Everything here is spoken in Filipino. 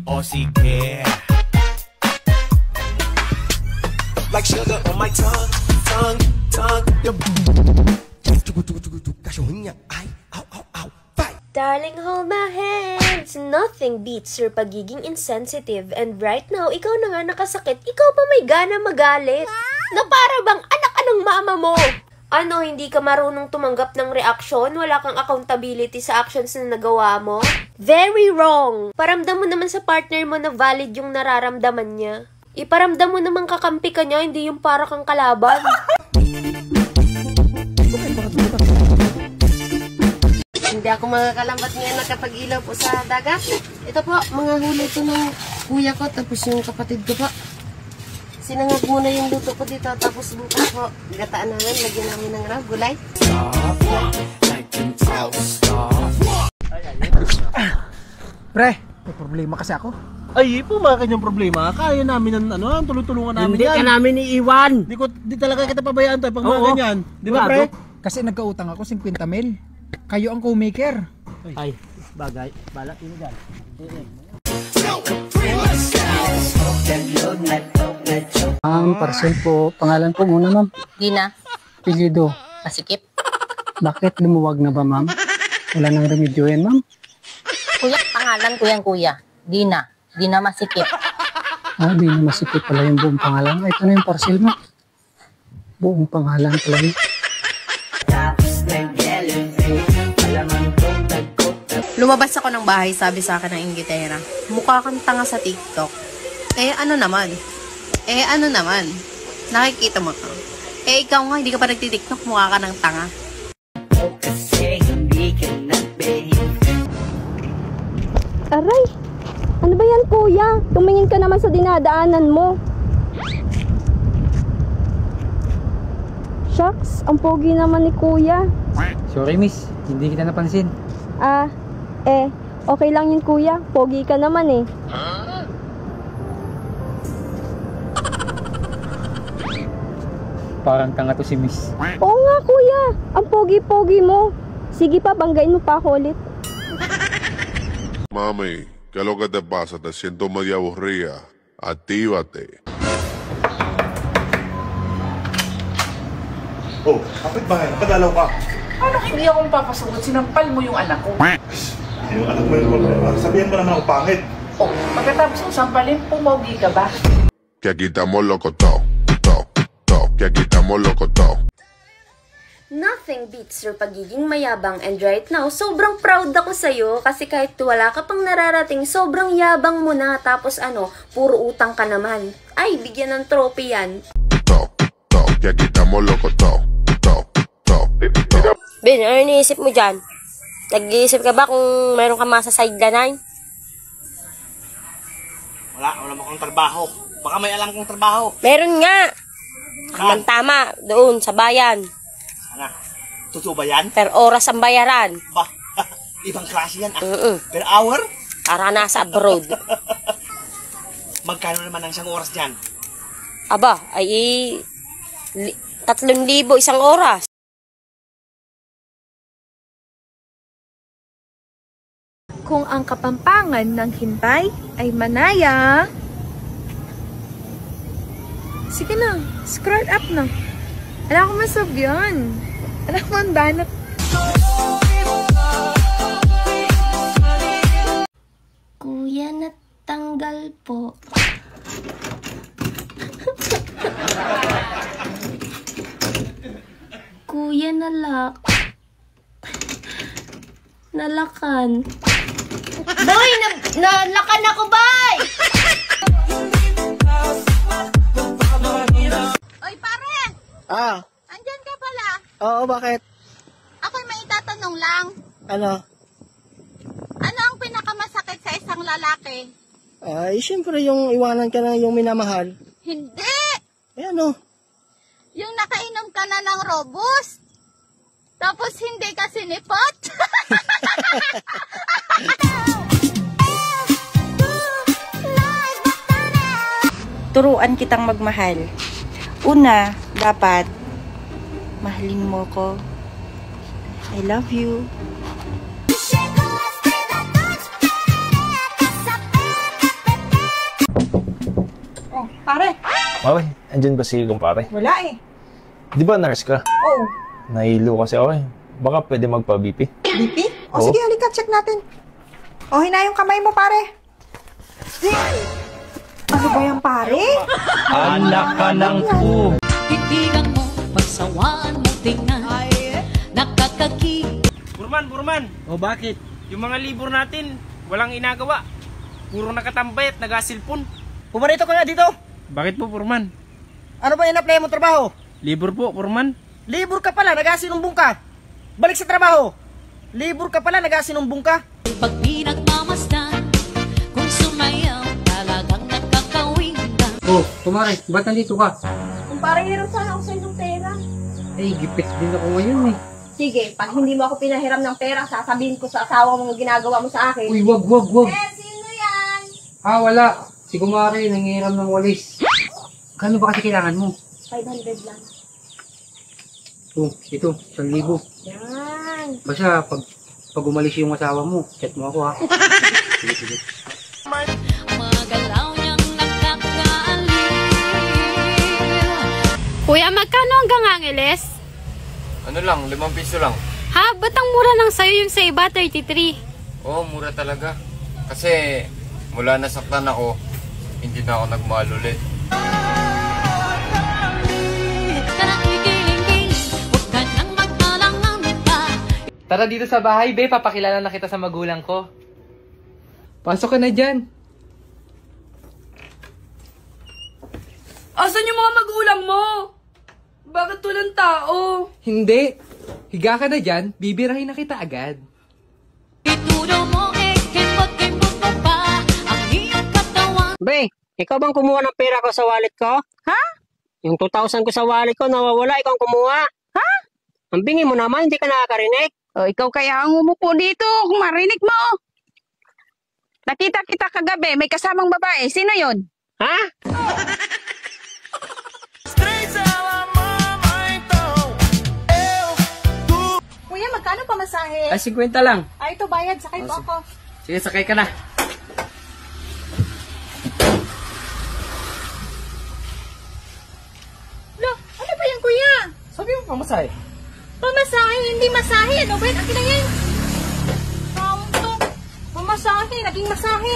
O sige. Like sugar on my tongue. Darling, hold my hands. Nothing beats your pagiging insensitive. And right now, ikaw na nga nakasakit. Ikaw pa may gana magalit. Na para bang anak ng mama mo. Ano, hindi ka marunong tumanggap ng reaksyon? Wala kang accountability sa actions na nagawa mo? Very wrong! Paramdam mo naman sa partner mo na valid yung nararamdaman niya. Iparamdam mo naman kakampi ka niya, hindi yung para kang kalaban. Hindi ako makakalambat ngayon nakapag-ilaw po sa dagat. Ito po, mga huli ito ng kuya ko, tapos yung kapatid ko po. Sinangag muna yung luto ko dito, tapos bukas po, gataan namin, lagyan namin ng gulay. Pre, may problema kasi ako. Ay, po mga kanyang problema. Kaya namin ng ano, tulong-tulungan namin. Hindi yan. ka namin iiwan. Di talaga kita pabayaan tayo pag mga ganyan. Di ba, pre? Kasi nagkautang ako 50 mil. Kayo ang co-maker. Ay, bagay. Balat yun dyan. Parcel po. Pangalan po muna, ma'am. Dina, Pilido. masikip. Bakit lumuwag na ba, ma'am? Wala nang remedyo yan, ma'am. Kuya, pangalan ko yan, kuya. Dina. Dina masikip. Di na masikip pala yung buong pangalan. Ito na yung parcel mo. Buong pangalan pala yun. Lumabas ako ng bahay, sabi sa akin ng inggitera, mukha kang tanga sa TikTok. Ano naman? Nakikita mo to. Ikaw nga, hindi ka pa nagtitiktok, mukha ka ng tanga. Aray! Ano ba yan, kuya? Tumingin ka naman sa dinadaanan mo. Shucks, ang pogi naman ni kuya. Sorry, miss. Hindi kita napansin. Okay lang yun, kuya. Pogi ka naman eh. Parang tanga to si miss. Oo nga, kuya. Ang pogi-pogi mo. Sige pa, banggain mo pa ako ulit. Mami, ¿qué es lo que te pasa? Te siento medio aburrida. Actívate. Oh, kapit bahay, napadalaw ka. Ano hindi akong papasagot? Sinampal mo yung anak ko. Yung anak mo yung problema. Sabihan mo naman ako pangit. Oh, pagkatapos ng sampalin, pumogi ka ba? Que aquí estamos locos todo. Que aquí estamos locos todo. Nothing beats your pagiging mayabang, and right now, sobrang proud ako sa'yo kasi kahit wala ka pang nararating, sobrang yabang mo na, tapos puro utang ka naman. Ay, bigyan ng trophy yan. Que aquí estamos locos todo. Ben, ano iniisip mo dyan? Nag-iisip ka ba kung meron ka masasideline? Wala mo kong trabaho. Baka may alam kong trabaho. Meron nga! Tama, doon, sa bayan. Ano? Totoo ba yan? Per oras ang bayaran. Ba, ibang klase yan. Per hour? Para nasa abroad. Magkano naman ang isang oras dyan? Aba, ay 3,000 isang oras. Kung ang kapampangan ng hintay ay manaya, sige na, scroll up na. Alam ko masabihan. Alam ko ang banat. Kuya, natanggal po. Kuya, nalakan. Boy, nalakan ako, boy! Oy, pare! Andyan ka pala. Oo, bakit? Ako'y may itatanong lang. Ano? Ano ang pinakamasakit sa isang lalaki? Ay, siyempre yung iwanan ka na yung minamahal. Hindi! Ano? Yung nakainom ka na ng Robust. Tapos hindi ka sinipot. Turuan kitang magmahal. Una, dapat mahalin mo ko. I love you. Pare, Okay, andyan ba si kumpare? wala eh. Di ba nurse ka? Oo. Nahilo kasi ako eh. Baka pwede magpa-BP. BP? O Oo. sige, halika, check natin. O, hina yung kamay mo, pare. Ano ba yan, pare? Anak ka ng po! Titigan mo, pagsawaan mo tingnan. Nakakaki. Burman! O bakit? Yung mga libur natin, walang inagawa. Puro nakatambay at nagasilpon. Pumarito ka nga dito. Bakit po, Burman? Ano ba in-apply mo trabaho? Libur po, Burman. Libur ka pala, nagasinumbong ka. Balik sa trabaho. Libur ka pala, nagasinumbong ka. Pag pinagmamasdan, kung sumayaw, talagang nakakawin ka. Oh, kumare, ba't nandito ka? Kung parang hiram sana ako sa inyong pera. Eh, gipit din ako ngayon eh. Sige, pag hindi mo ako pinahiram ng pera, sasabihin ko sa asawa mo ang ginagawa mo sa akin. Uy, wag. Sino yan? Wala. Si kumare, nangihiram ng walis. Kano ba kasi kailangan mo? 500 lang. Ito, 1,000. Yan. Basta, pag umalis yung asawa mo, chat mo ako ha. Sige. Mga galaw niyang nakakaaliw. Kuya, magkano ang gangangiles? Ano lang, 5 piso lang. Ha? Ba't ang mura lang sa'yo yung sa iba, 33? Oo, mura talaga. Kasi mula nasaktan ako, hindi na ako nagmahal ulit. Tara dito sa bahay, be. Papakilala na kita sa magulang ko. Pasok ka na dyan. Asan yung mga magulang mo? Bakit walang tao? Hindi. Higa ka na dyan, bibirahin na kita agad. Be, ikaw bang kumuha ng pera ko sa wallet ko? Ha? Yung 2,000 ko sa wallet ko, nawawala, ikaw ang kumuha. Ha? Ang bingi mo naman, hindi ka nakakarinig. O, ikaw kaya ang umupo dito kung marinig mo. Nakita kita kagabi, may kasamang babae. Sino yon? Ha? Kuya, magkano pamasahe? Ay, 50 lang. Ay, ito bayad. Sakay po ako. Sige, sakay ka na. Lo, ano ba yan, kuya? Sabi mo pamasahe. Pamasahe, hindi masahe. Ano ba yan? Akin na yan. Tawag to. Pamasahe, naging masahe.